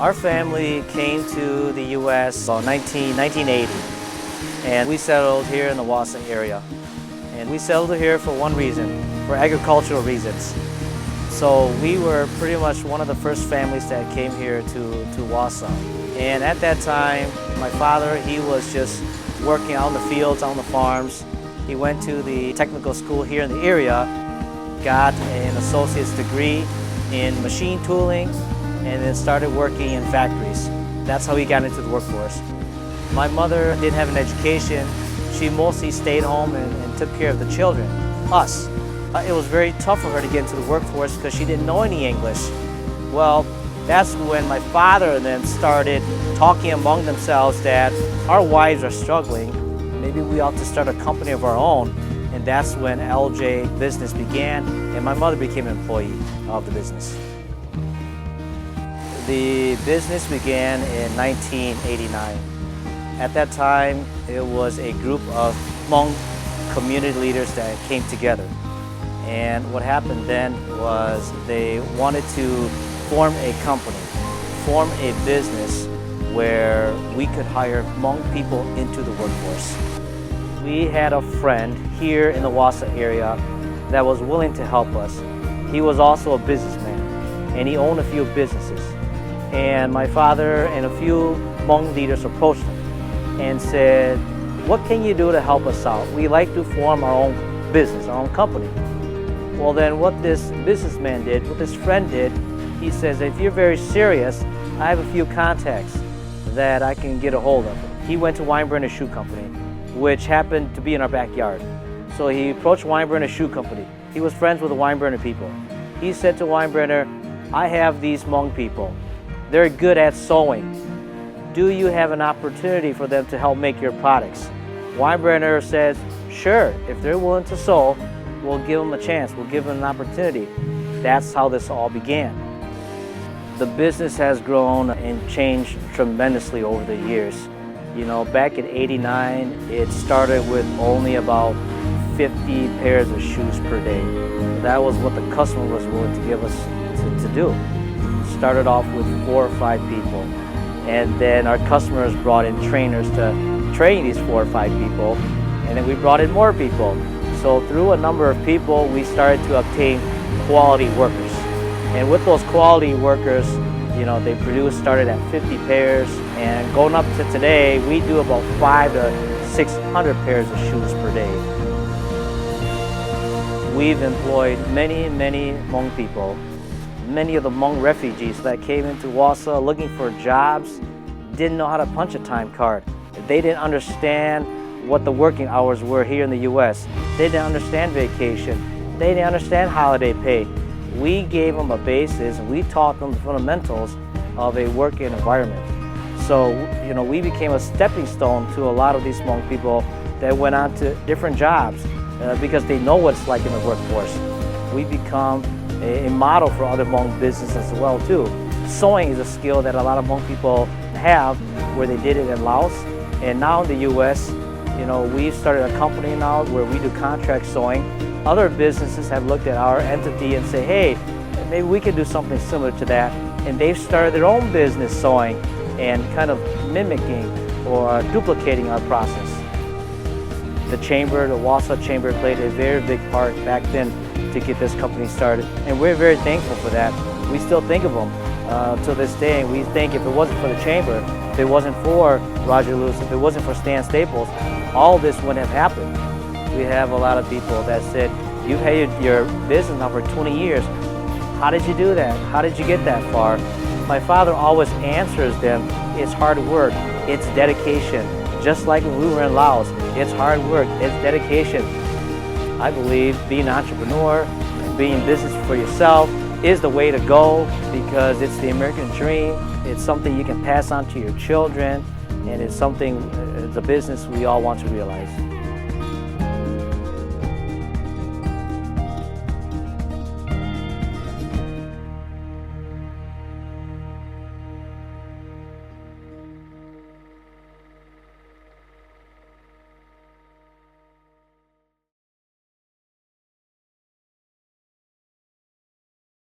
Our family came to the U.S. about 1980, and we settled here in the Wausau area. And we settled here for one reason, for agricultural reasons. So we were pretty much one of the first families that came here to Wausau. And at that time, my father, he was just working out in the fields, on the farms. He went to the technical school here in the area, got an associate's degree in machine tooling, and then started working in factories. That's how he got into the workforce. My mother didn't have an education. She mostly stayed home and took care of the children, us. It was very tough for her to get into the workforce because she didn't know any English. Well, that's when my father then started talking among themselves that our wives are struggling. Maybe we ought to start a company of our own. And that's when Ljay business began, and my mother became an employee of the business. The business began in 1989. At that time, it was a group of Hmong community leaders that came together. And what happened then was they wanted to form a company, form a business where we could hire Hmong people into the workforce. We had a friend here in the Wausau area that was willing to help us. He was also a businessman, and he owned a few businesses. And my father and a few Hmong leaders approached him and said, "What can you do to help us out? We like to form our own business, our own company." Well, then what this businessman did, what this friend did, he says, "If you're very serious, I have a few contacts that I can get a hold of." He went to Weinbrenner Shoe Company, which happened to be in our backyard. So he approached Weinbrenner Shoe Company. He was friends with the Weinbrenner people. He said to Weinbrenner, "I have these Hmong people. They're good at sewing. Do you have an opportunity for them to help make your products?" Weinbrenner says, "Sure, if they're willing to sew, we'll give them a chance, we'll give them an opportunity." That's how this all began. The business has grown and changed tremendously over the years. You know, back in '89, it started with only about 50 pairs of shoes per day. That was what the customer was willing to give us to do. Started off with 4 or 5 people, and then our customers brought in trainers to train these 4 or 5 people, and then we brought in more people. So through a number of people, we started to obtain quality workers. And with those quality workers, you know, they started at 50 pairs, and going up to today, we do about 500 to 600 pairs of shoes per day. We've employed many Hmong people. Many of the Hmong refugees that came into Wausau looking for jobs didn't know how to punch a time card. They didn't understand what the working hours were here in the U.S. They didn't understand vacation. They didn't understand holiday pay. We gave them a basis, and we taught them the fundamentals of a working environment. So, you know, we became a stepping stone to a lot of these Hmong people that went on to different jobs because they know what it's like in the workforce. We become a model for other Hmong businesses as well too. Sewing is a skill that a lot of Hmong people have, where they did it in Laos, and now in the U.S., you know, we've started a company now where we do contract sewing. Other businesses have looked at our entity and say, "Hey, maybe we can do something similar to that," and they've started their own business sewing and kind of mimicking or duplicating our process. The chamber, the Wausau Chamber, played a very big part back then to get this company started, and we're very thankful for that. We still think of them to this day, and we think if it wasn't for the chamber, if it wasn't for Roger Lewis, if it wasn't for Stan Staples, all this wouldn't have happened. We have a lot of people that said, "You've had your business now for 20 years. How did you do that? How did you get that far?" My father always answers them, "It's hard work, it's dedication." Just like when we were in Laos, it's hard work, it's dedication. I believe being an entrepreneur, being in business for yourself is the way to go, because it's the American dream. It's something you can pass on to your children, and it's something, it's a business we all want to realize.